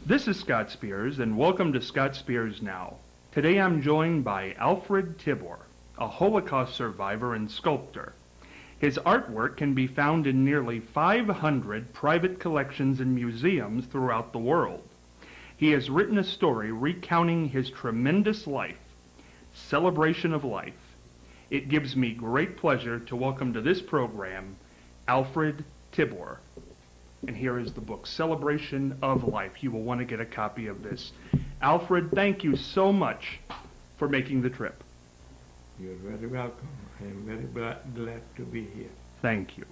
This is Scott Spears, and welcome to Scott Spears Now. Today I'm joined by Alfred Tibor, a Holocaust survivor and sculptor. His artwork can be found in nearly 500 private collections and museums throughout the world. He has written a story recounting his tremendous life, celebration of life. It gives me great pleasure to welcome to this program Alfred Tibor. And here is the book, Celebration of Life. You will want to get a copy of this. Alfred, thank you so much for making the trip. You're very welcome. I am very glad to be here. Thank you.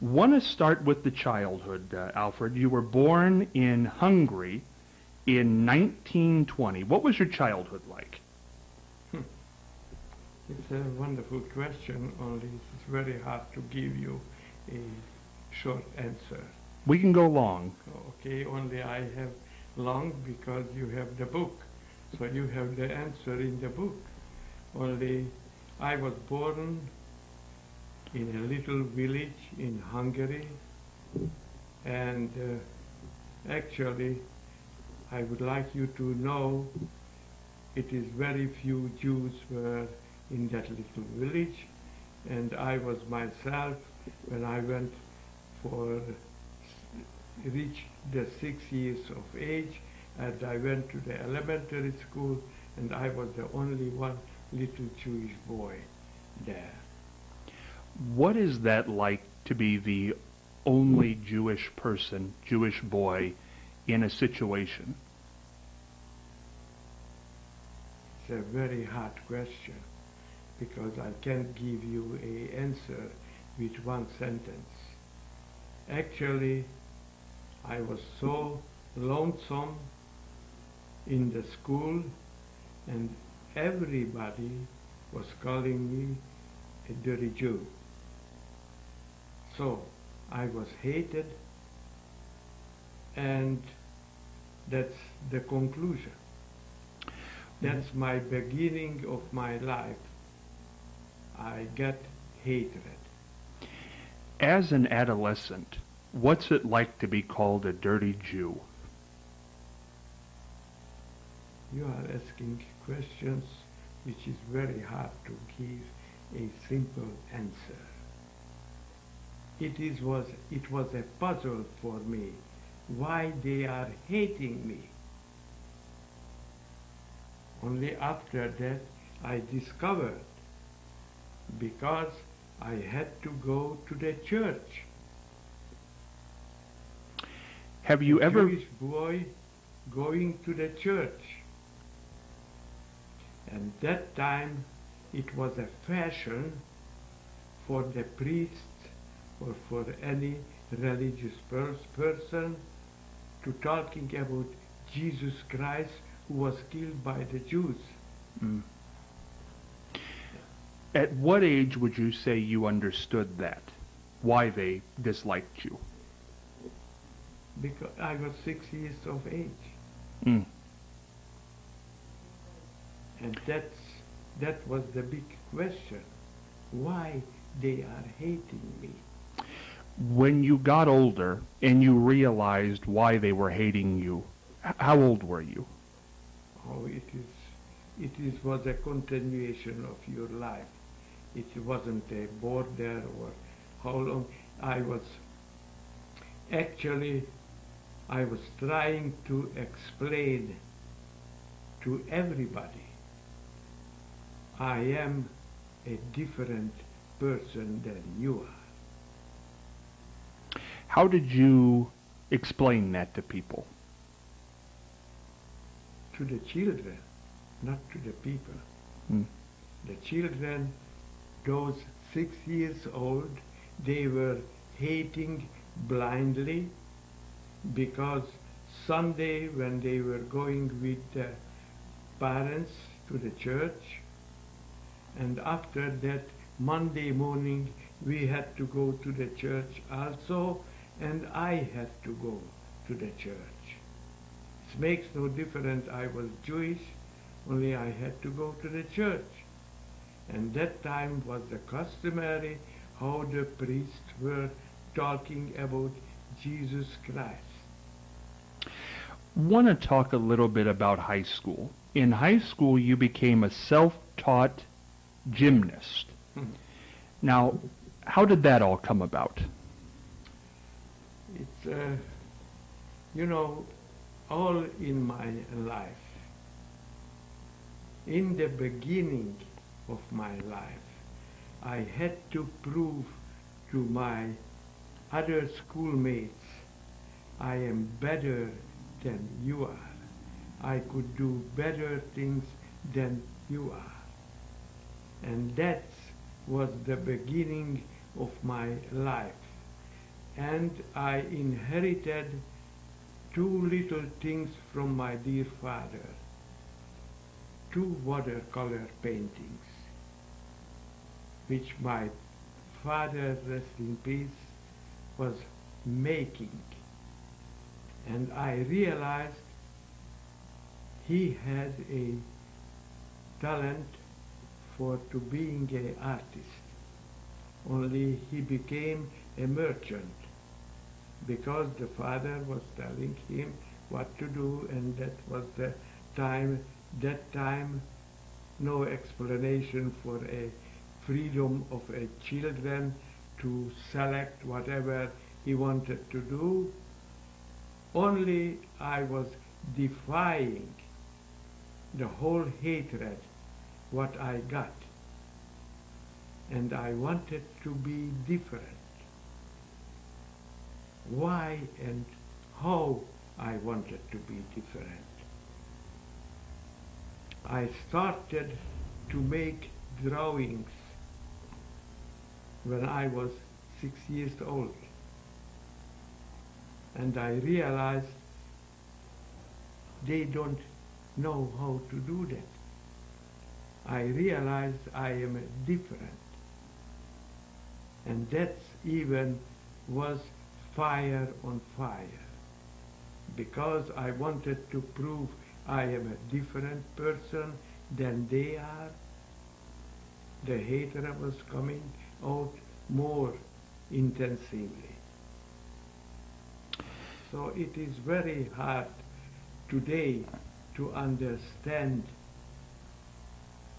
Want to start with the childhood, Alfred. You were born in Hungary in 1920. What was your childhood like? It's a wonderful question, only it's very hard to give you a short answer. We can go long. Okay, only I have long because you have the book. So you have the answer in the book. Only I was born in a little village in Hungary, and actually I would like you to know it is very few Jews were in that little village, and I was myself, when I went for reached the 6 years of age, and I went to the elementary school, and I was the only one little Jewish boy there. What is that like to be the only Jewish person, Jewish boy, in a situation? It's a very hard question, because I can't give you an answer with one sentence. Actually, I was so lonesome in the school, and everybody was calling me a dirty Jew. So I was hated, and that's the conclusion. That's my beginning of my life. I get hatred. As an adolescent, what's it like to be called a dirty Jew? You are asking questions which is very hard to give a simple answer. It was a puzzle for me why they are hating me. Only after that I discovered, because I had to go to the church. Have you ever... Jewish boy going to the church. And that time it was a fashion for the priests or for any religious person to talking about Jesus Christ, who was killed by the Jews. Mm. At what age would you say you understood that? Why they disliked you? Because I was 6 years of age. Mm. And that was the big question. Why they are hating me? When you got older and you realized why they were hating you, how old were you? Oh, it was a continuation of your life. It wasn't a border or how long. I was trying to explain to everybody I am a different person than you are. How did you explain that to people? To the children, not to the people. Mm. The children, those 6 years old, they were hating blindly, because Sunday when they were going with the parents to the church, and after that Monday morning we had to go to the church also, and I had to go to the church. It makes no difference, I was Jewish, only I had to go to the church. And that time was the customary how the priests were talking about Jesus Christ. Want to talk a little bit about high school. In high school, you became a self-taught gymnast. Hmm. Now, how did that all come about? It's, you know, all in my life. In the beginning of my life, I had to prove to my other schoolmates I am better than you are. I could do better things than you are. And that was the beginning of my life. And I inherited two little things from my dear father. Two watercolor paintings, which my father, rest in peace, was making. And I realized he had a talent for to being an artist. Only he became a merchant because the father was telling him what to do, and that was the time. That time, no explanation for a freedom of a children to select whatever he wanted to do. Only I was defying the whole hatred what I got. And I wanted to be different. Why and how I wanted to be different. I started to make drawings when I was 6 years old. And I realized they don't know how to do that. I realized I am different. And that even was fire on fire. Because I wanted to prove I am a different person than they are, the hatred was coming out more intensively. So it is very hard today to understand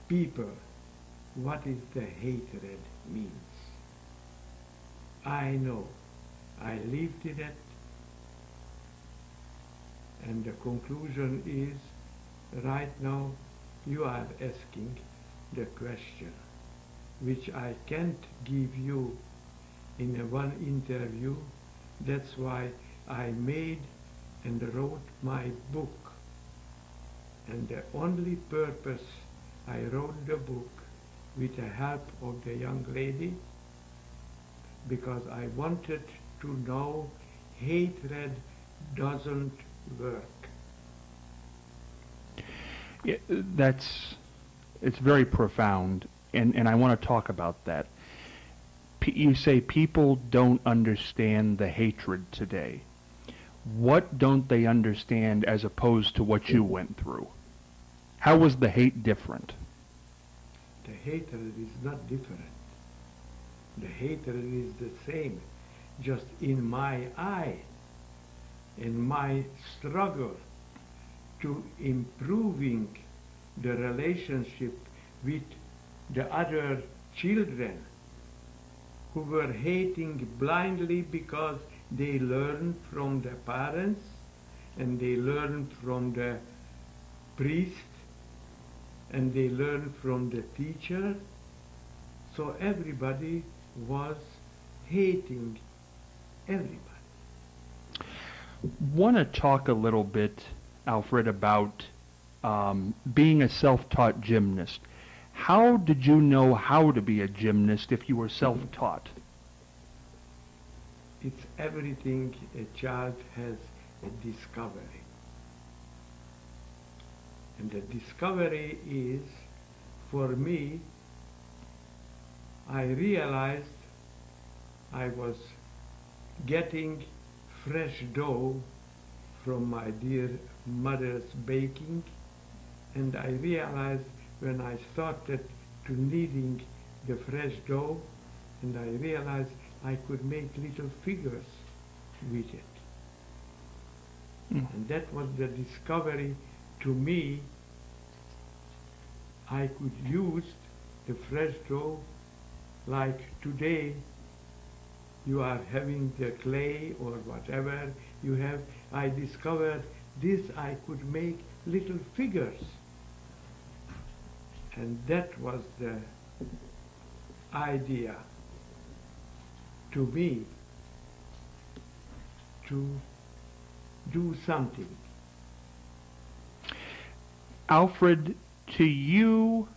people what is the hatred means. I know, I lived in it, and the conclusion is, right now you are asking the question, which I can't give you in a one interview. That's why I made and wrote my book. And the only purpose I wrote the book with the help of the young lady, because I wanted to know hatred doesn't work. It's very profound, and I want to talk about that. You say people don't understand the hatred today. What don't they understand as opposed to what you went through? How was the hate different? The hatred is not different. The hatred is the same, just in my eye, in my struggle to improving the relationship with the other children who were hating blindly because they learned from the parents and they learned from the priest and they learned from the teacher. So everybody was hating everybody. Want to talk a little bit, Alfred, about being a self-taught gymnast. How did you know how to be a gymnast if you were self-taught? It's everything a child has a discovery. And the discovery is, for me, I realized I was getting fresh dough from my dear mother's baking, and I realized when I started to kneading the fresh dough, and I realized I could make little figures with it. And that was the discovery to me. I could use the fresh dough like today you are having the clay or whatever you have. I discovered this I could make little figures. And that was the idea to me to do something. Alfred, to you,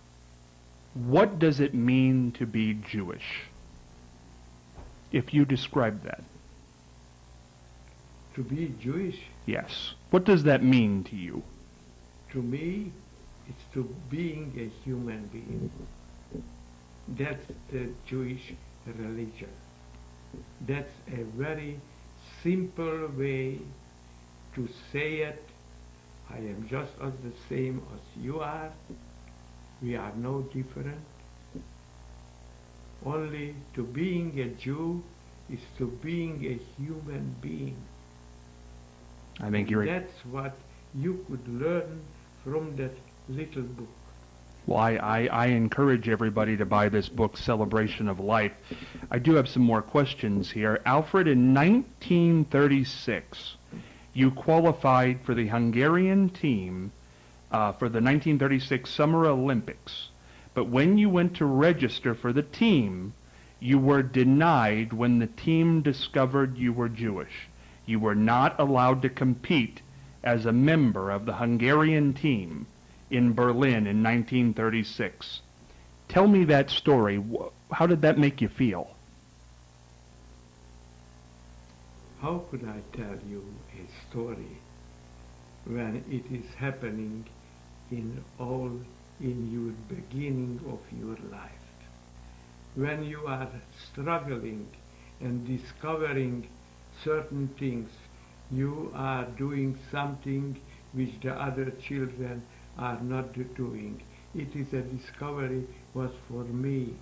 what does it mean to be Jewish? If you describe that. To be Jewish, Yes. What does that mean to you? to me, it's to being a human being. That's the Jewish religion. That's a very simple way to say it. I am just as the same as you are. We are no different. Only to being a Jew is to being a human being. I think you're... That's what you could learn from that little book. Well, I encourage everybody to buy this book, Celebration of Life. I do have some more questions here. Alfred, in 1936, you qualified for the Hungarian team for the 1936 Summer Olympics. But when you went to register for the team, you were denied when the team discovered you were Jewish. You were not allowed to compete as a member of the Hungarian team in Berlin in 1936. Tell me that story. How did that make you feel? How could I tell you a story when it is happening in your beginning of your life? When you are struggling and discovering certain things, you are doing something which the other children are not doing. It is a discovery was for me.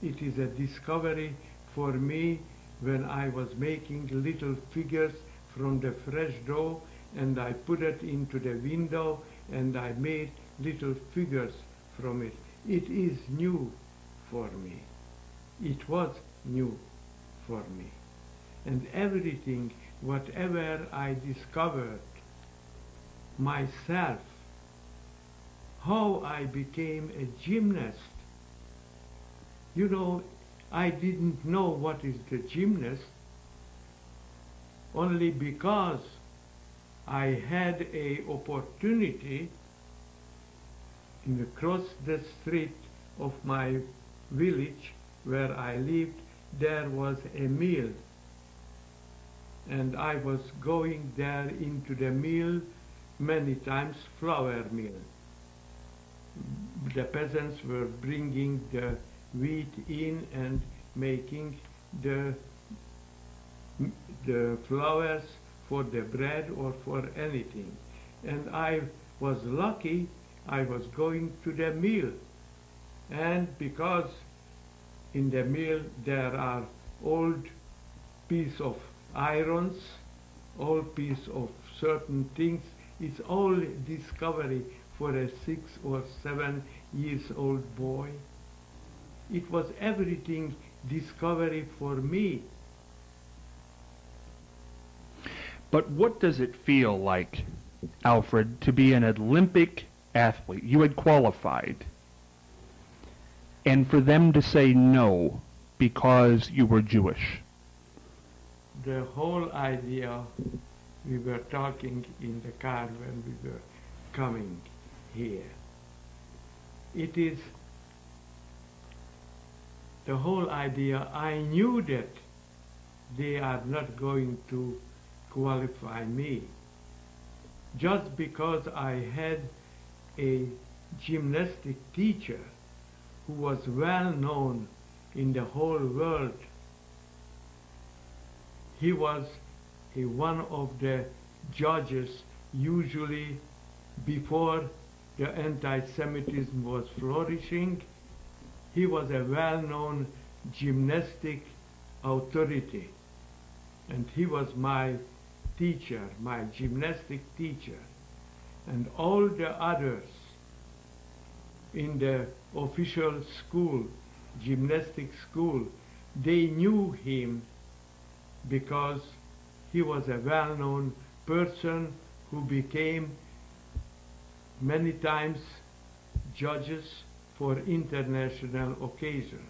It is a discovery for me when I was making little figures from the fresh dough, and I put it into the window and I made little figures from it. It is new for me. It was new for me. And everything, whatever I discovered myself, how I became a gymnast. You know, I didn't know what is the gymnast only because I had a opportunity in across the street of my village where I lived. There was a mill, and I was going there into the mill many times, flour mill. The peasants were bringing the wheat in and making the flours for the bread or for anything. And I was lucky, I was going to the mill. And because in the mill there are old piece of irons, old piece of certain things, it's all discovery for a 6 or 7 years old boy. It was everything discovery for me. But what does it feel like, Alfred, to be an Olympic athlete? You had qualified. And for them to say no because you were Jewish. The whole idea, we were talking in the car when we were coming here. It is the whole idea. I knew that they are not going to qualify me just because I had a gymnastic teacher who was well known in the whole world. He was one of the judges usually before the anti-Semitism was flourishing. He was a well-known gymnastic authority, and he was my teacher, my gymnastic teacher, and all the others in the official school, gymnastic school, they knew him because he was a well-known person who became many times judges for international occasion.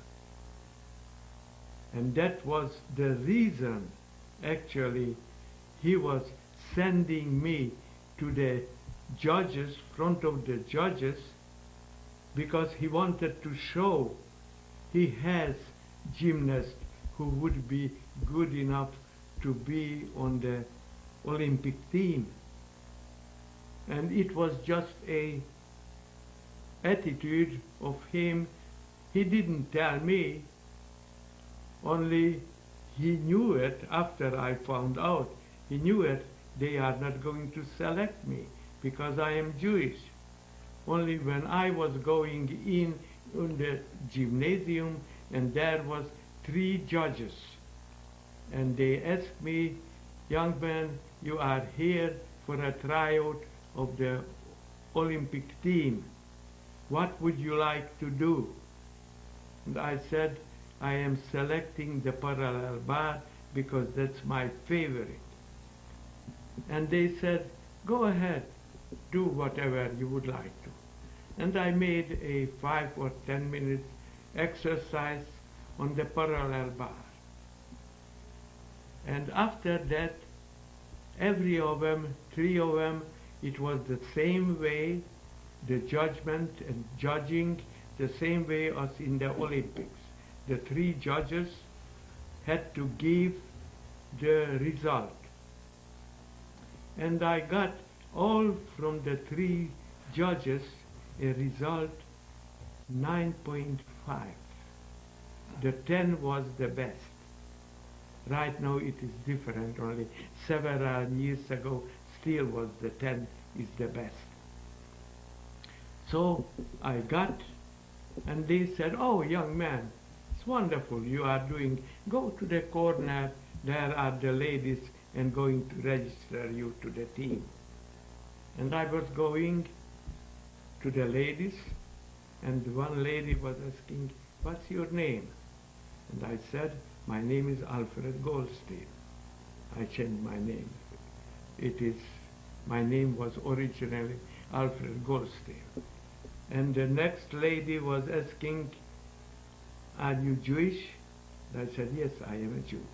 And that was the reason, actually, he was sending me to the judges, front of the judges, because he wanted to show he has gymnasts who would be good enough to be on the Olympic team. And it was just a attitude of him. He didn't tell me, only he knew it after I found out. He knew it, they are not going to select me because I am Jewish. Only when I was going in the gymnasium and there was 3 judges and they asked me, young man, you are here for a tryout of the Olympic team. What would you like to do? And I said, I am selecting the parallel bar because that's my favorite. And they said, go ahead, do whatever you would like to. And I made a 5 or 10 minutes exercise on the parallel bar. And after that, every of them, 3 of them, it was the same way, the judgment and judging the same way as in the Olympics. The 3 judges had to give the result. And I got all from the 3 judges a result 9.5. The 10 was the best. Right now it is different, only several years ago still was the 10 is the best. So I got, and they said, oh young man, it's wonderful you are doing, go to the corner, there are the ladies and going to register you to the team. And I was going to the ladies, and one lady was asking, what's your name? And I said, my name is Alfred Goldstein. I changed my name. My name was originally Alfred Goldstein. And the next lady was asking, are you Jewish? And I said, yes, I am a Jew.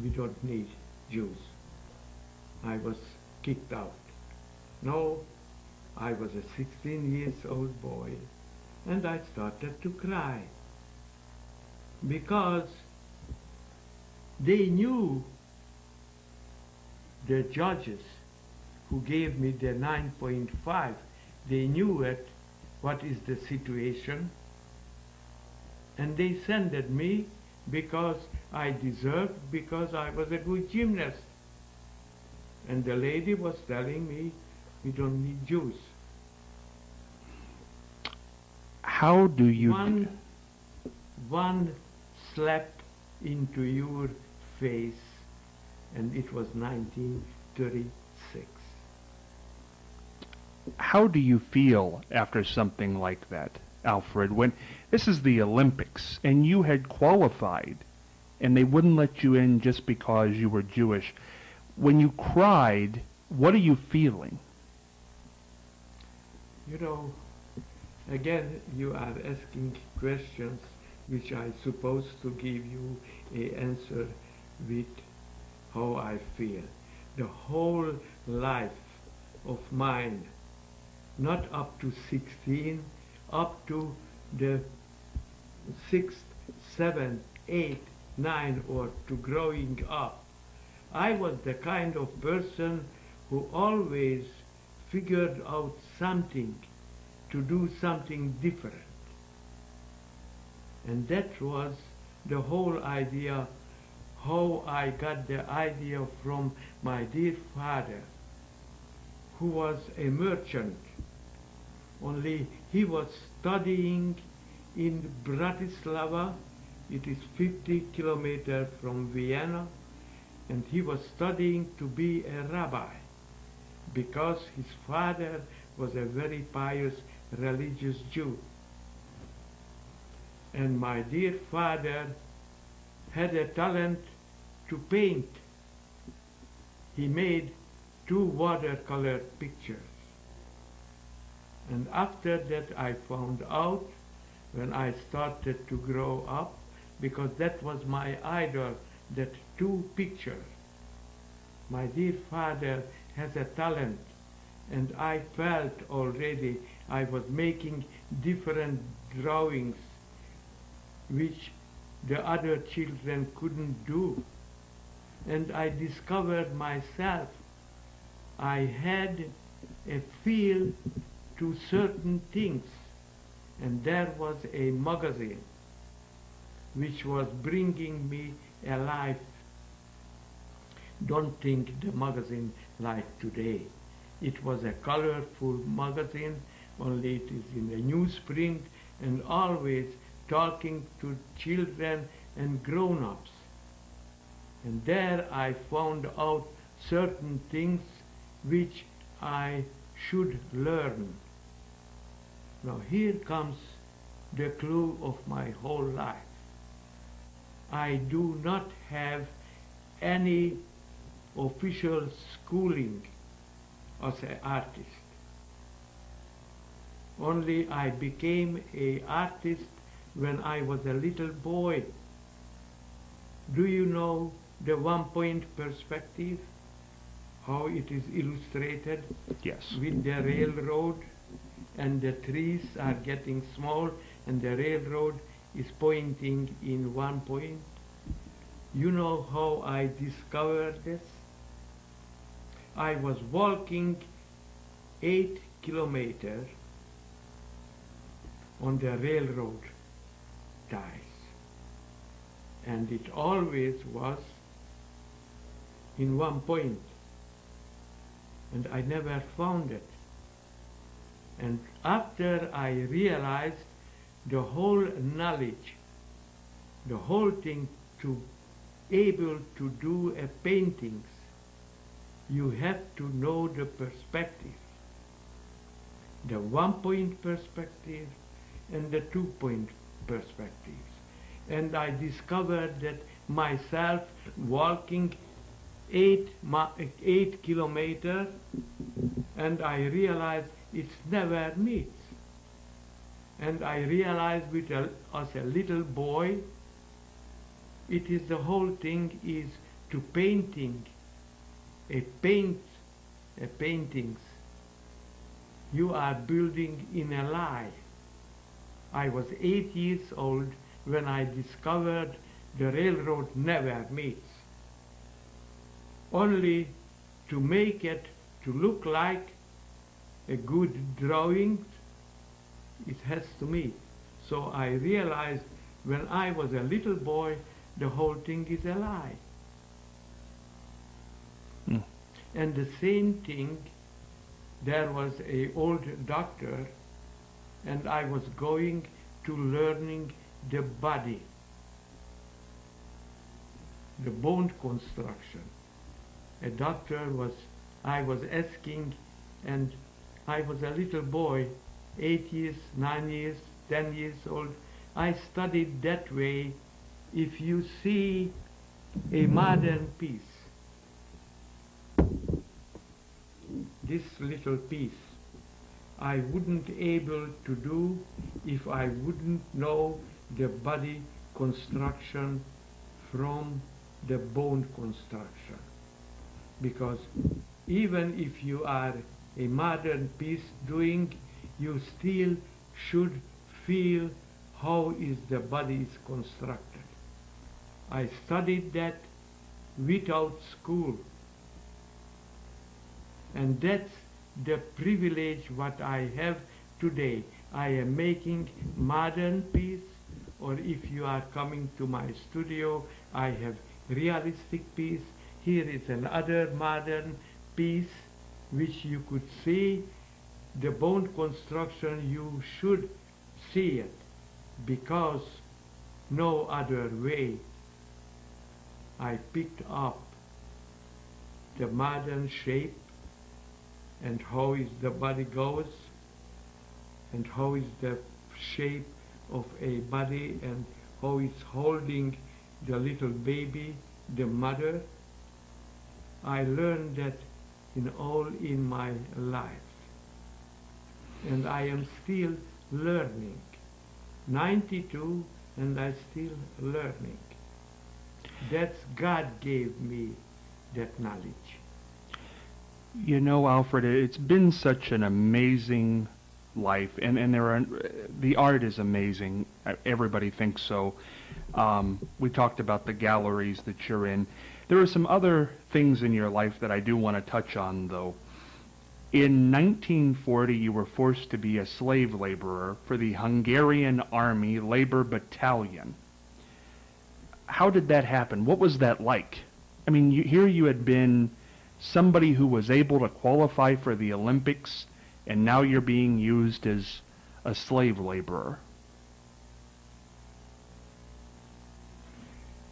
We don't need Jews. I was kicked out. No, I was a 16-year-old boy, and I started to cry because they knew, the judges who gave me the 9.5, they knew it, what is the situation, and they sent me because I deserved, because I was a good gymnast. And the lady was telling me, we don't need Jews. How do you... One slap into your face, and it was 1936. How do you feel after something like that, Alfred, when this is the Olympics and you had qualified and they wouldn't let you in just because you were Jewish? When you cried, what are you feeling? You know, again, you are asking questions which I supposed to give you an answer with how I feel. The whole life of mine, not up to 16, up to the 6th, 7th, 8th, 9th, or to growing up, I was the kind of person who always figured out something, to do something different. And that was the whole idea, how I got the idea from my dear father, who was a merchant, only he was studying in Bratislava. It is 50 kilometers from Vienna, and he was studying to be a rabbi because his father was a very pious religious Jew. And my dear father had a talent to paint. He made 2 watercolor pictures. And after that I found out, when I started to grow up, because that was my idol, that 2 pictures. My dear father has a talent, and I felt already I was making different drawings which the other children couldn't do. And I discovered myself I had a feel to certain things, and there was a magazine which was bringing me alive. Don't think the magazine like today. It was a colorful magazine, only it is in the newsprint and always talking to children and grown-ups. And there I found out certain things which I should learn. Now here comes the clue of my whole life. I do not have any official schooling as an artist. Only I became an artist when I was a little boy. Do you know the one-point perspective? How it is illustrated? Yes. With the railroad, and the trees are getting small, and the railroad is pointing in one point. You know how I discovered this? I was walking 8 kilometers on the railroad ties, and it always was in one point, and I never found it. And after I realized the whole knowledge, the whole thing to able to do a paintings, you have to know the perspective, the one-point perspective and the two-point perspectives. And I discovered that myself walking 8 kilometers, and I realized it's never meets. And I realized as a little boy, it is the whole thing is to painting, a paintings. You are building in a lie. I was 8 years old when I discovered the railroad never meets. Only to make it to look like a good drawing, it has to meet. So I realized when I was a little boy, the whole thing is a lie. And the same thing, there was an old doctor, and I was going to learning the body, the bone construction. A doctor I was asking, and I was a little boy, 8 years, 9 years, 10 years old. I studied that way. If you see a modern piece, this little piece, I wouldn't able to do if I wouldn't know the body construction from the bone construction. Because even if you are a modern piece doing, you still should feel how is the body is constructed. I studied that without school. And that's the privilege what I have today. I am making modern piece, or if you are coming to my studio, I have realistic piece. Here is another modern piece which you could see. The bone construction, you should see it, because no other way. I picked up the modern shape and how is the body goes and how is the shape of a body and how is holding the little baby, the mother. I learned that in my life. And I am still learning. 92 and I still learning. That's God gave me that knowledge. You know, Alfred, it's been such an amazing life, and the art is amazing. Everybody thinks so. We talked about the galleries that you're in. There are some other things in your life that I do want to touch on, though. In 1940, you were forced to be a slave laborer for the Hungarian Army Labor Battalion. How did that happen? What was that like? I mean, here you had been somebody who was able to qualify for the Olympics, and now you're being used as a slave laborer.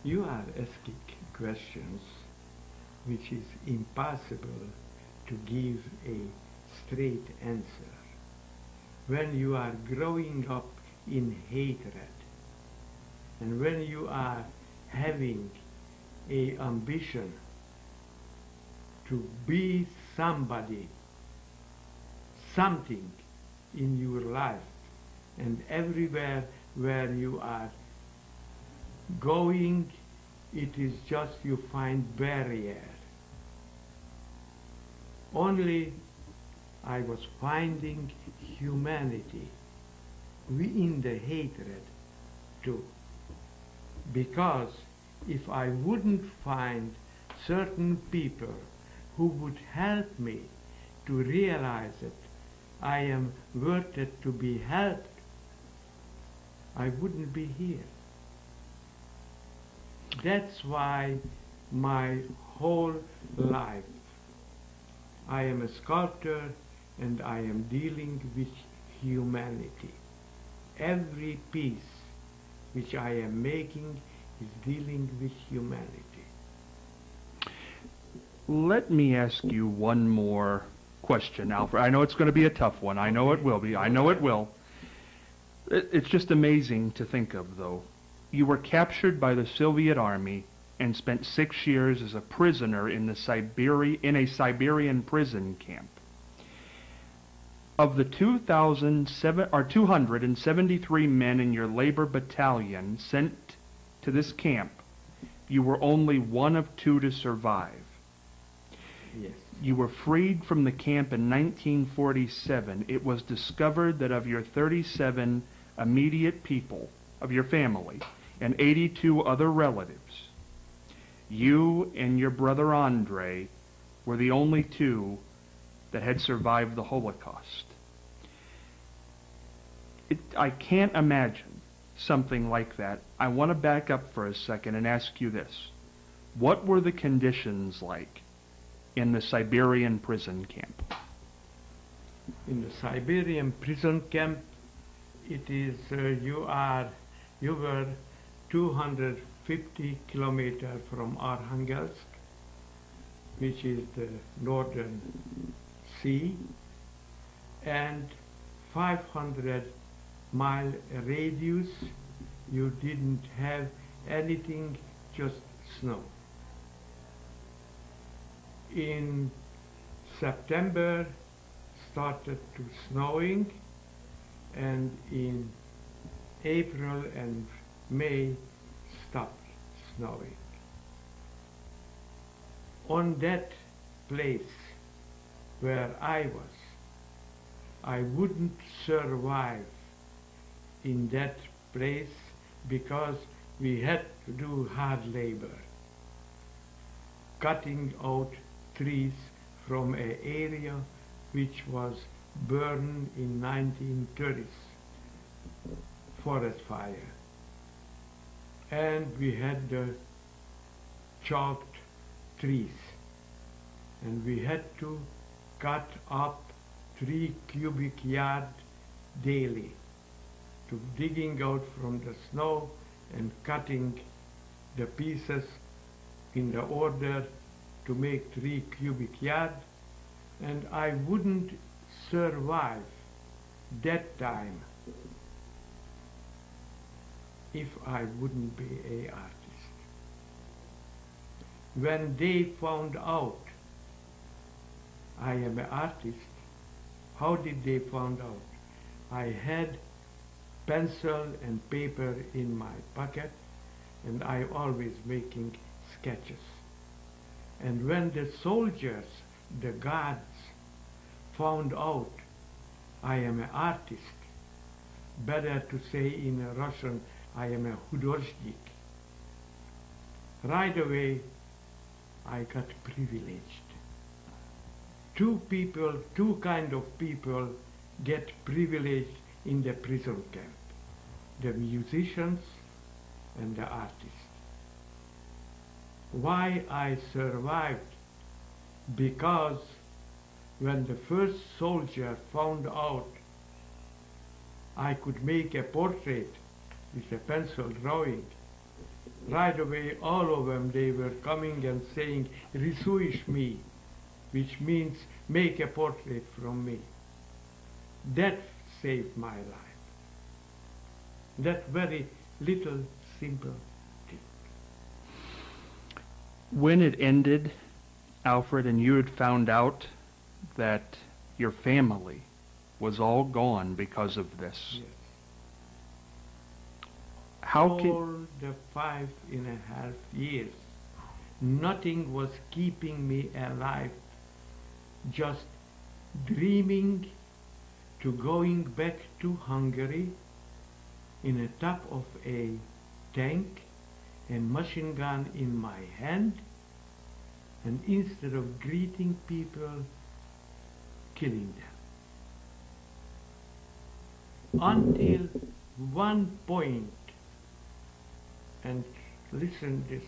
You are asking questions which is impossible to give a straight answer. When you are growing up in hatred, and when you are having a ambition to be somebody, something in your life, and everywhere where you are going, it is just you find barrier. Only I was finding humanity in the hatred too. Because if I wouldn't find certain people who would help me to realize that I am worth it to be helped, I wouldn't be here. That's why my whole life I am a sculptor and I am dealing with humanity. Every piece which I am making is dealing with humanity. Let me ask you one more question, Alfred. I know it's going to be a tough one. I know it will be. I know it will. It's just amazing to think of, though. You were captured by the Soviet Army and spent 6 years as a prisoner in a Siberian prison camp. Of the 273 men in your labor battalion sent to this camp, you were only one of 2 to survive. Yes. You were freed from the camp in 1947. It was discovered that of your 37 immediate people, of your family, and 82 other relatives, you and your brother Andre were the only 2 that had survived the Holocaust. I can't imagine something like that. I want to back up for a second and ask you this. What were the conditions like in the Siberian prison camp? In the Siberian prison camp, it is you were 250 kilometers from Arkhangelsk, which is the northern sea, and 500-mile radius. You didn't have anything, just snow. In September started to snowing, and in April and May stopped snowing. On that place where I was, I wouldn't survive in that place because we had to do hard labor, cutting out trees from an area which was burned in 1930s, forest fire. And we had the chopped trees, and we had to cut up 3 cubic yards daily, to digging out from the snow and cutting the pieces in the order to make 3 cubic yards, and I wouldn't survive that time if I wouldn't be an artist. When they found out I am an artist, how did they find out? I had pencil and paper in my pocket, and I always making sketches. And when the soldiers, the guards, found out I am an artist, better to say in Russian, I am a hudожник, right away I got privileged. Two kind of people get privileged in the prison camp, the musicians and the artists. Why I survived? Because when the first soldier found out I could make a portrait with a pencil drawing, right away all of them, they were coming and saying, "Рисуешь me," which means make a portrait from me. That saved my life. That very little simple thing. When it ended, Alfred, and you had found out that your family was all gone because of this, Yes. how can... All the 5.5 years, nothing was keeping me alive, just dreaming to going back to Hungary in the top of a tank and machine gun in my hand, and instead of greeting people, killing them. Until one point, and listen this,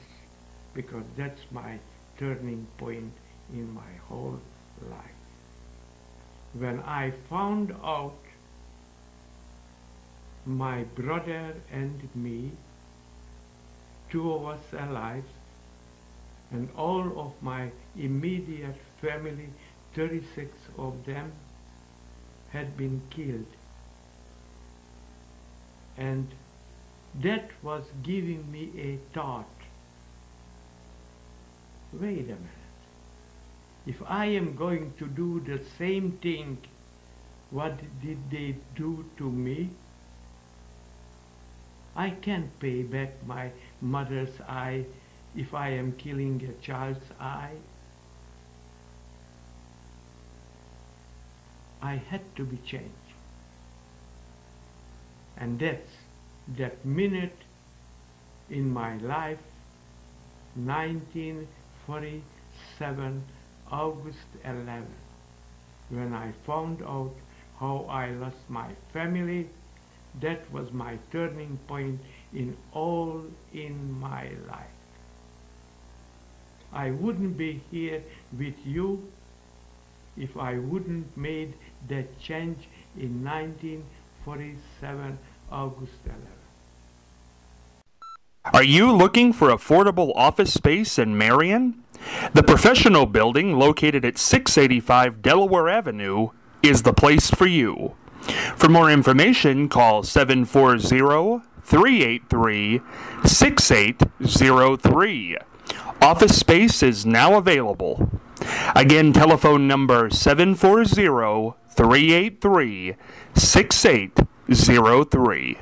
because that's my turning point in my whole life. When I found out my brother and me, 2 of us alive, and all of my immediate family, 36 of them, had been killed. And that was giving me a thought. Wait a minute. If I am going to do the same thing, what did they do to me? I can't pay back my mother's eye if I am killing a child's eye. I had to be changed. And that's that minute in my life, 1947, August 11, when I found out how I lost my family. That was my turning point in all in my life. I wouldn't be here with you if I wouldn't made that change in 1947, August 11. Are you looking for affordable office space in Marion? The professional building located at 685 Delaware Avenue is the place for you. For more information, call 740-383-6803. Office space is now available. Again, telephone number 740-383-6803.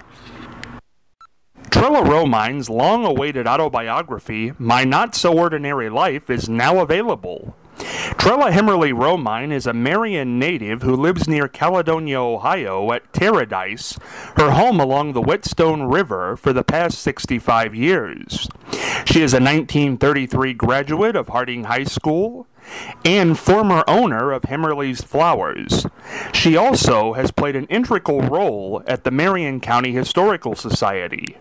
Trella Romine's long-awaited autobiography, My Not-So-Ordinary Life, is now available. Trella Himmerly Romine is a Marion native who lives near Caledonia, Ohio at Paradise, her home along the Whetstone River, for the past 65 years. She is a 1933 graduate of Harding High School and former owner of Himmerly's Flowers. She also has played an integral role at the Marion County Historical Society.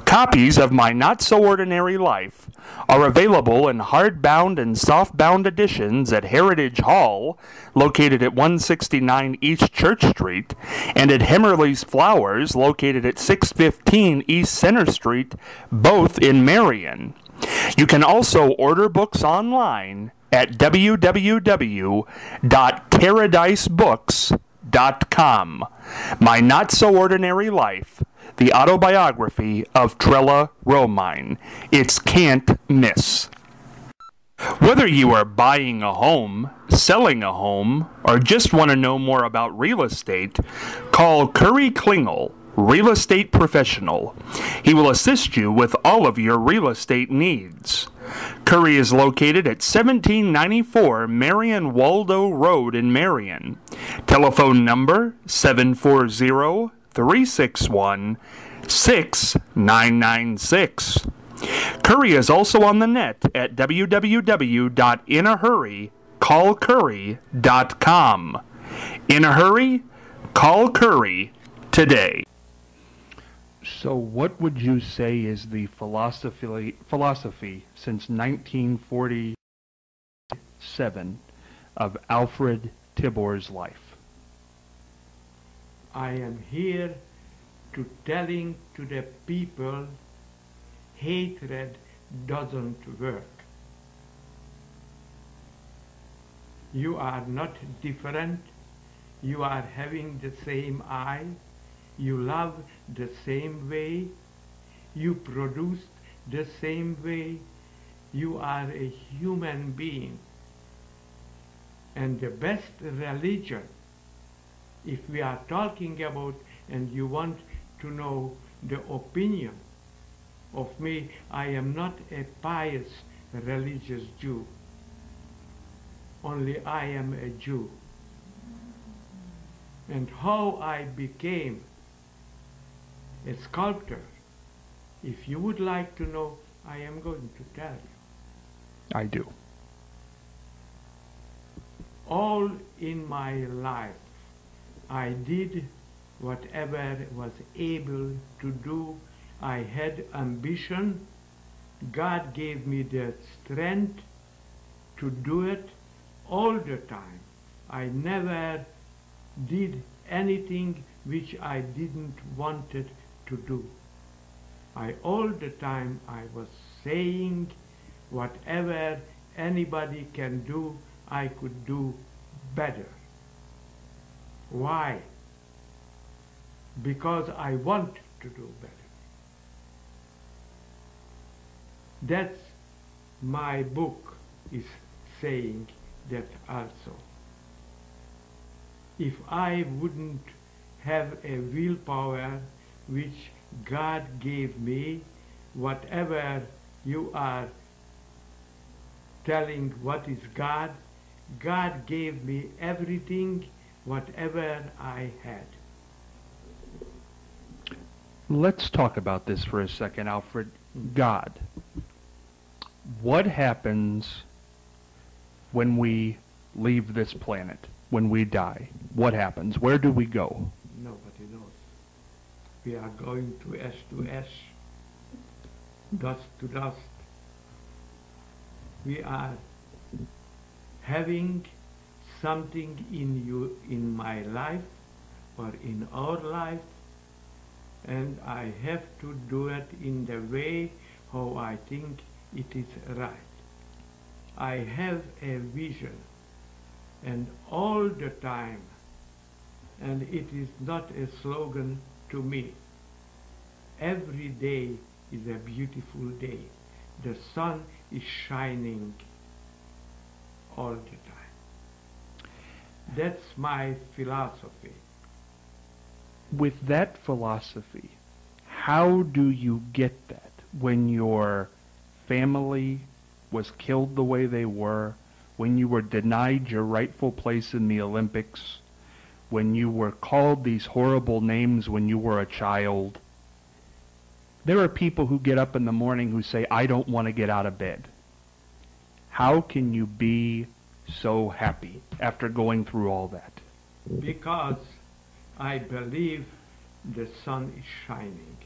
Copies of My Not-So-Ordinary Life are available in hardbound and softbound editions at Heritage Hall, located at 169 East Church Street, and at Himmerly's Flowers, located at 615 East Center Street, both in Marion. You can also order books online at www.paradisebooks.com. My Not So Ordinary Life, the autobiography of Trella Romine. It's can't miss. Whether you are buying a home, selling a home, or just want to know more about real estate, call Curry Klingel, Real Estate Professional. He will assist you with all of your real estate needs. Curry is located at 1794 Marion Waldo Road in Marion. Telephone number 740-361-6996. Curry is also on the net at www.inahurrycallcurry.com. In a hurry, call Curry today. So what would you say is the philosophy since 1947 of Alfred Tibor's life? I am here to telling to the people hatred doesn't work. You are not different. You are having the same eye. You love the same way. You produce the same way. You are a human being. And the best religion, if we are talking about, and you want to know the opinion of me, I am not a pious religious Jew. Only I am a Jew. And how I became a sculptor, if you would like to know, I am going to tell you. I do. All in my life, I did whatever was able to do. I had ambition. God gave me the strength to do it all the time. I never did anything which I didn't wanted to do. All the time I was saying whatever anybody can do, I could do better. Why? Because I want to do better. That's my book is saying that also. If I wouldn't have a willpower which God gave me, whatever you are telling what is God, God gave me everything, whatever I had. Let's talk about this for a second, Alfred. God. What happens when we leave this planet, when we die? What happens? Where do we go? Nobody knows. We are going to ash, dust to dust. We are having something in my life or in our life, and I have to do it in the way how I think it is right. I have a vision, and all the time, and it is not a slogan to me. Every day is a beautiful day. The sun is shining all the time. That's my philosophy. With that philosophy, how do you get that when your family was killed the way they were, when you were denied your rightful place in the Olympics, when you were called these horrible names when you were a child? There are people who get up in the morning who say, I don't want to get out of bed. How can you be so happy after going through all that? Because I believe the sun is shining.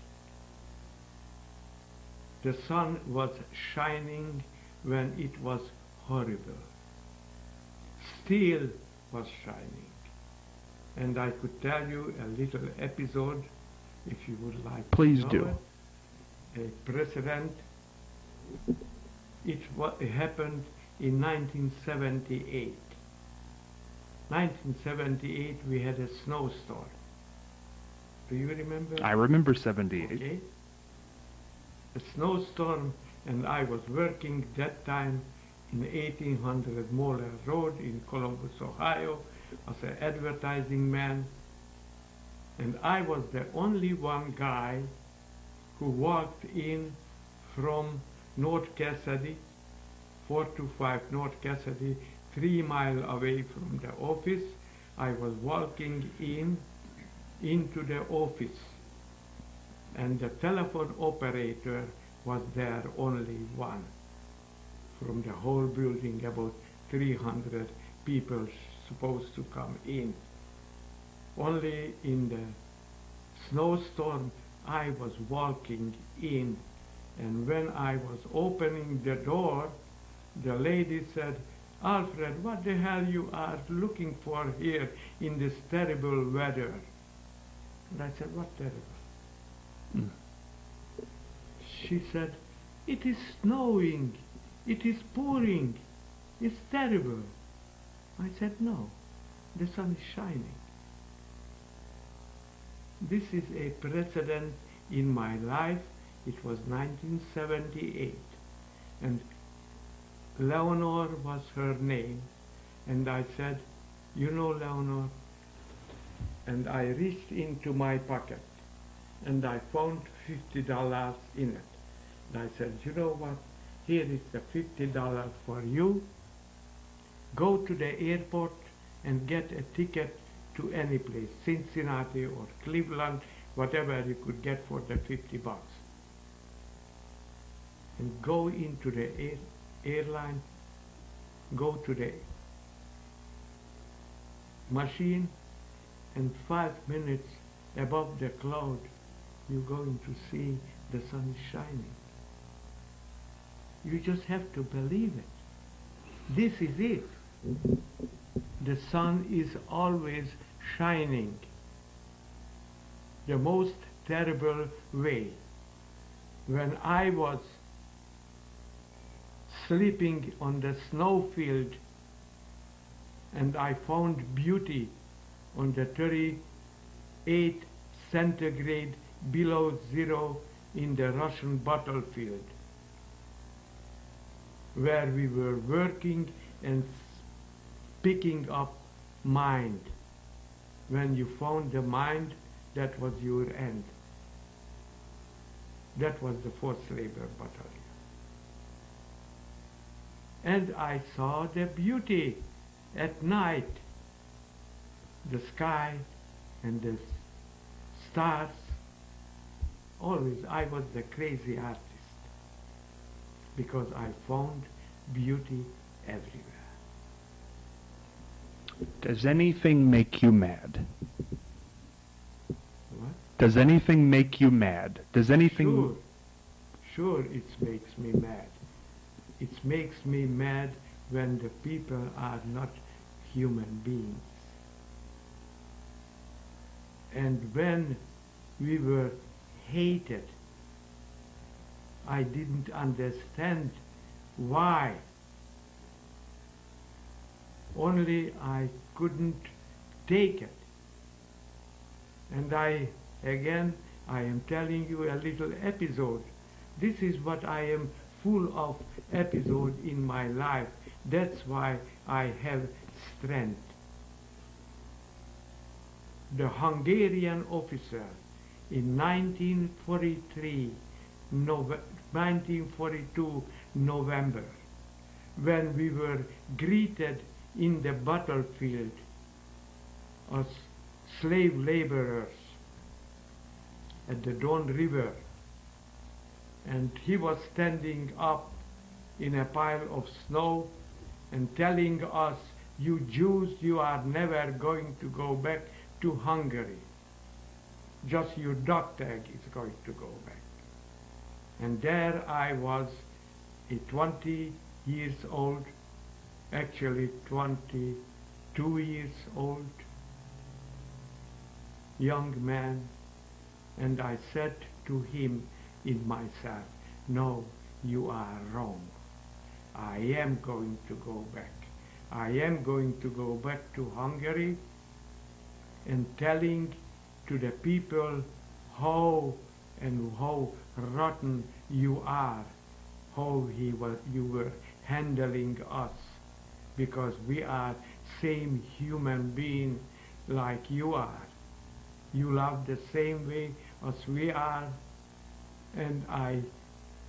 The sun was shining when it was horrible. Still was shining. And I could tell you a little episode, if you would like Please to know do. it. A president It happened in 1978. 1978 we had a snowstorm. Do you remember? I remember 78. Okay. A snowstorm, and I was working that time in 1800 Moller Road in Columbus, Ohio, as an advertising man. And I was the only one guy who walked in from North Cassidy, 425 North Cassidy, 3 miles away from the office. I was walking into the office, and the telephone operator was there only one from the whole building, about 300 people supposed to come in. Only in the snowstorm I was walking in, and when I was opening the door, the lady said, "Alfred, what the hell you are looking for here in this terrible weather?" And I said, "What terrible?" Mm. She said, "It is snowing, it is pouring, it's terrible." I said, "No, the sun is shining." This is a precedent in my life. It was 1978, and Leonore was her name, and I said, "You know, Leonore," and I reached into my pocket, and I found $50 in it. And I said, "You know what? Here is the $50 for you. Go to the airport and get a ticket to any place, Cincinnati or Cleveland, whatever you could get for the $50. And go into the airline, go to the machine, and 5 minutes above the cloud, you're going to see the sun shining. You just have to believe it. This is it. The sun is always shining. The most terrible way. When I was sleeping on the snowfield and I found beauty on the 38 centigrade below zero in the Russian battlefield, where we were working and picking up mind. When you found the mind, that was your end. That was the 4th Labor Battalion. And I saw the beauty at night, the sky and the stars. Always I was the crazy artist, because I found beauty everywhere. Does anything make you mad? What? Does anything make you mad? Does anything... Sure, it makes me mad. It makes me mad when the people are not human beings. And when we were hated, I didn't understand why. Only I couldn't take it. And I am telling you a little episode. This is what I am full of episode in my life. That's why I have strength. The Hungarian officer in 1942 November, when we were greeted in the battlefield as slave laborers at the Don River, and he was standing up in a pile of snow and telling us, "You Jews, you are never going to go back to Hungary. Just your dog tag is going to go back." And there I was, a 20 years old, actually 22 years old, young man, and I said to him in myself, "No, you are wrong. I am going to go back. I am going to go back to Hungary and telling to the people how rotten you are, how you were handling us, because we are same human being like you are. You love the same way as we are, and I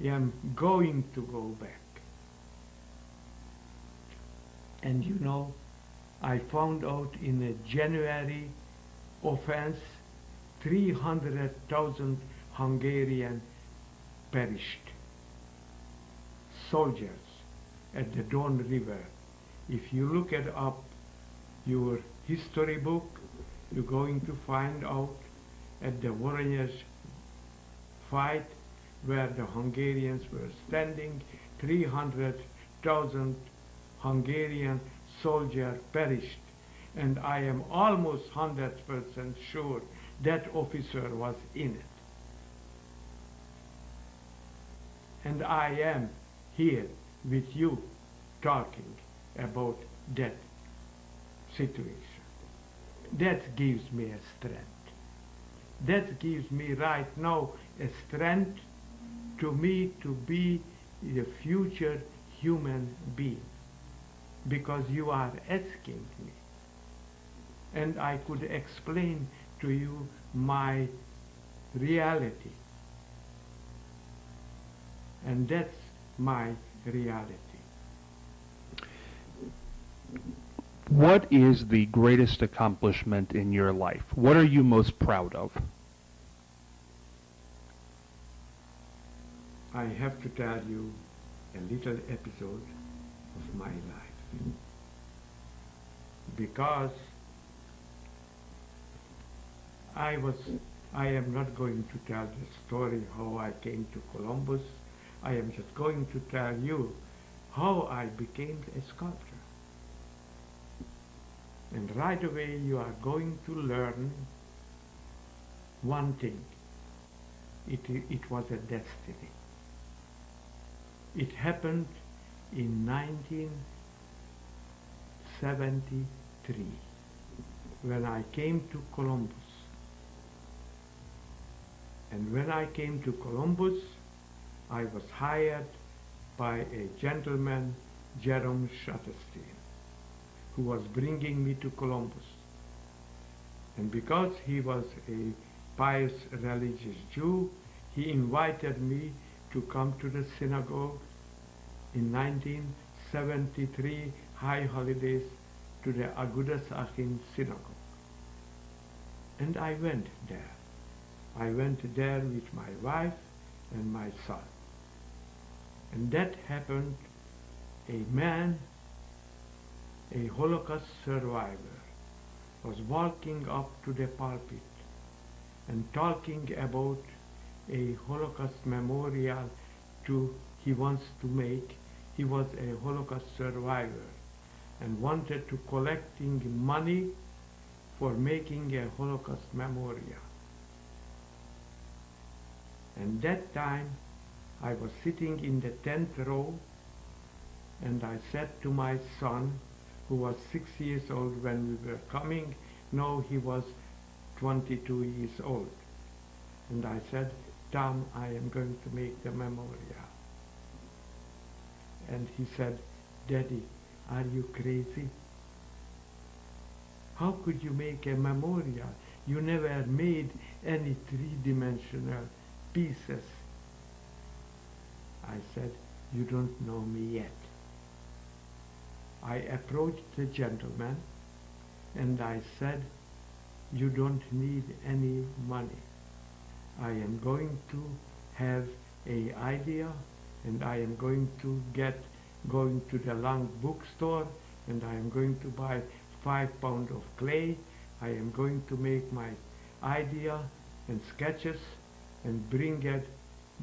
am going to go back. And you know, I found out in a January offense, 300,000 Hungarians perished. Soldiers at the Don River. If you look it up your history book, you're going to find out at the Warriors fight where the Hungarians were standing, 300,000 Hungarian soldiers perished. And I am almost 100% sure that officer was in it. And I am here with you talking about that situation. That gives me a strength. That gives me right now a strength to me to be the future human being, because you are asking me. And I could explain to you my reality. And that's my reality. What is the greatest accomplishment in your life? What are you most proud of? I have to tell you a little episode of my life. Because I am not going to tell the story how I came to Columbus. I am just going to tell you how I became a sculptor. And right away you are going to learn one thing. It was a destiny. It happened in 1973 when I came to Columbus. And when I came to Columbus, I was hired by a gentleman, Jerome Shutterstein, who was bringing me to Columbus. And because he was a pious religious Jew, he invited me to come to the synagogue in 1973 high holidays to the Agudas Achim synagogue. And I went there. I went there with my wife and my son. And that happened, a man, a Holocaust survivor, was walking up to the pulpit and talking about a Holocaust memorial he wants to make. He was a Holocaust survivor and wanted to collecting money for making a Holocaust memorial. And that time I was sitting in the 10th row, and I said to my son, who was 6 years old when we were coming, now he was 22 years old. And I said, Tom, I am going to make the memorial. And he said, Daddy, are you crazy? How could you make a memorial? You never made any three-dimensional pieces. I said, you don't know me yet. I approached the gentleman and I said, you don't need any money. I am going to have an idea, and I am going to going to the Lang bookstore, and I am going to buy 5 pounds of clay. I am going to make my idea and sketches and bring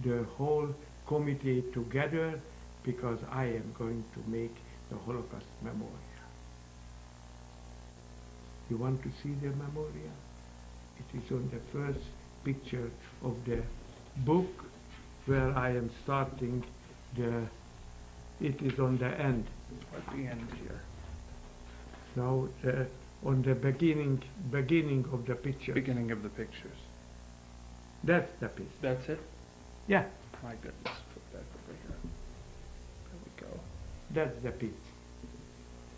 the whole committee together, because I am going to make the Holocaust memorial. You want to see the memorial? It is on the first picture of the book where I am starting the It is on the end. At the end here. No, on the beginning of the picture. Beginning of the pictures. That's the piece. That's it? Yeah, My goodness. Put that over here. There we go. that's the piece.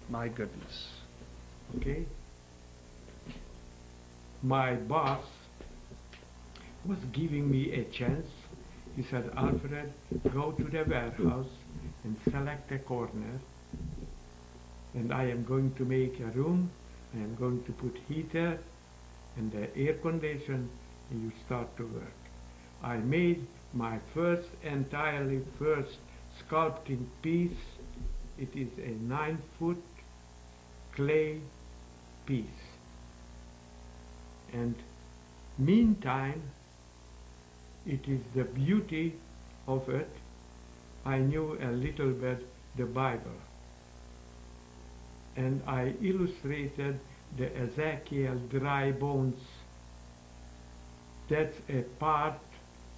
My goodness. Okay? My boss was giving me a chance. He said, Alfred, go to the warehouse and select a corner, and I am going to make a room. I am going to put heater and the air condition, and you start to work. I made my entirely first sculpting piece. It is a 9-foot clay piece. And meantime, it is the beauty of it. I knew a little bit the Bible, and I illustrated the Ezekiel dry bones. That's a part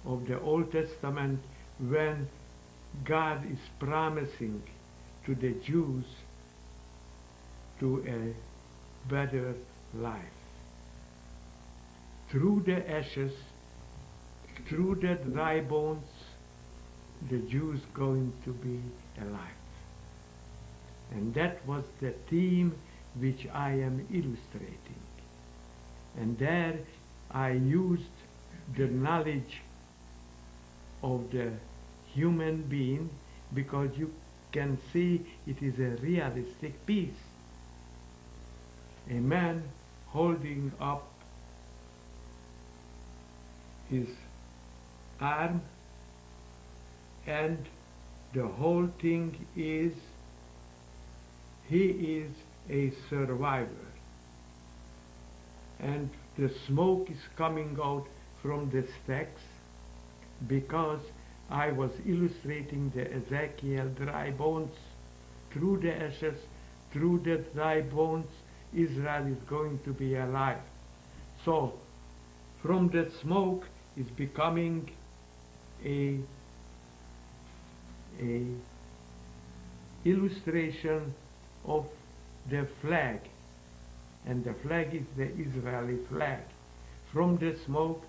of the Old Testament when God is promising to the Jews to a better life. Through the ashes, through the dry bones, the Jews going to be alive. And that was the theme which I am illustrating. And there I used the knowledge of the human being, because you can see it is a realistic piece. A man holding up his arm, and the whole thing is he is a survivor, and the smoke is coming out from the stacks because I was illustrating the Ezekiel dry bones. Through the ashes, through the dry bones, Israel is going to be alive. So from the smoke is becoming a illustration of the flag, and the flag is the Israeli flag. From the smoke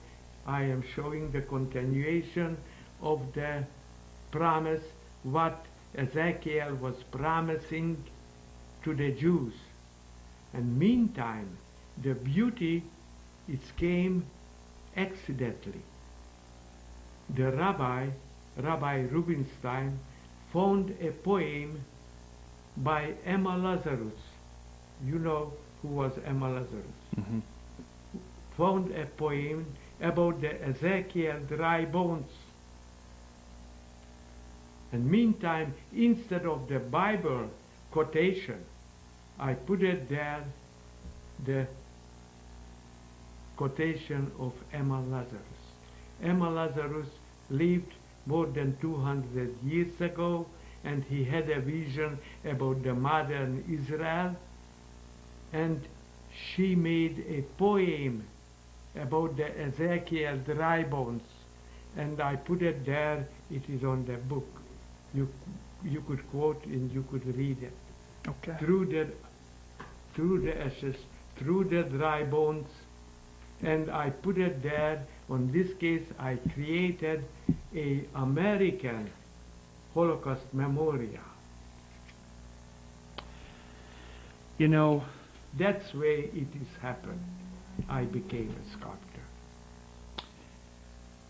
I am showing the continuation of the promise, what Ezekiel was promising to the Jews. And meantime, the beauty, it came accidentally. The Rabbi Rubinstein, found a poem by Emma Lazarus. You know who was Emma Lazarus? Mm-hmm. Found a poem about the Ezekiel dry bones. And meantime, instead of the Bible quotation, I put it there, the quotation of Emma Lazarus. Emma Lazarus lived more than 200 years ago, and he had a vision about the modern Israel, and she made a poem about the Ezekiel dry bones, and I put it there. It is on the book. You could quote and you could read it. Okay. Through the ashes, through the dry bones, and I put it there. On this case, I created a American Holocaust memorial. You know, that's where it is happened. I became a sculptor.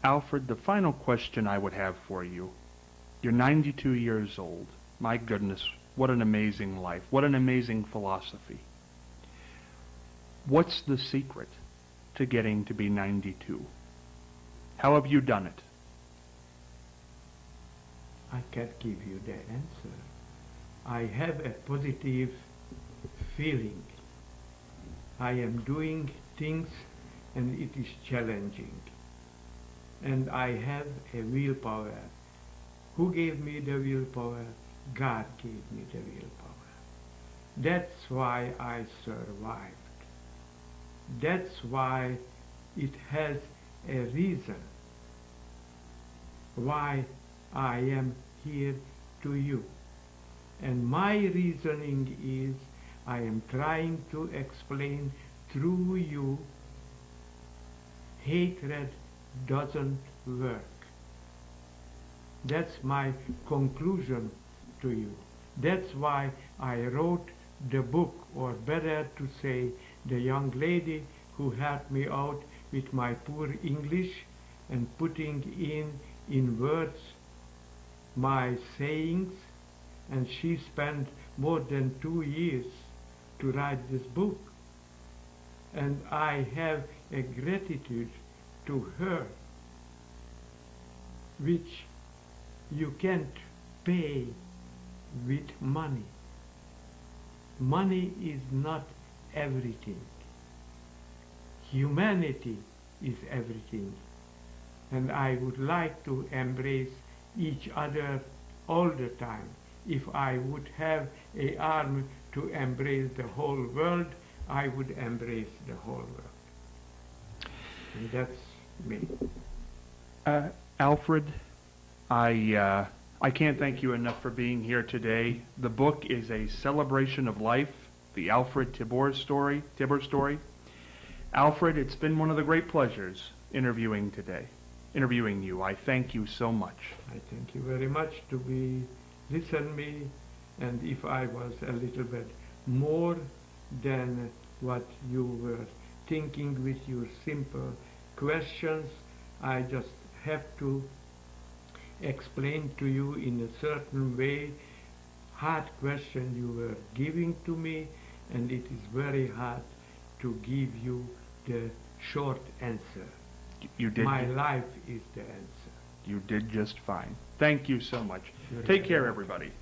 Alfred, the final question I would have for you. You're 92 years old. My goodness, what an amazing life. What an amazing philosophy. What's the secret to getting to be 92? How have you done it? I can't give you the answer. I have a positive feeling. I am doing things and it is challenging. And I have a willpower. Who gave me the willpower? God gave me the willpower. That's why I survived. That's why it has a reason why I am here to you. And my reasoning is I am trying to explain through you hatred doesn't work. That's my conclusion to you. That's why I wrote the book, or better to say, the young lady who helped me out with my poor English and putting in words my sayings, and she spent more than 2 years to write this book. And I have a gratitude to her which you can't pay with money. Money is not everything. Humanity is everything. And I would like to embrace each other all the time. If I would have an arm to embrace the whole world, I would embrace the whole world. And that's me. Alfred, I can't thank you enough for being here today. The book is a celebration of life, the Alfred Tibor story. Alfred, it's been one of the great pleasures interviewing you. I thank you so much. I thank you very much to listen me, and if I was a little bit more than what you were thinking with your simple questions, I just have to explain to you in a certain way hard question you were giving to me, and it is very hard to give you the short answer. You did. My life is the answer. You did just fine. Thank you so much. Take care, everybody.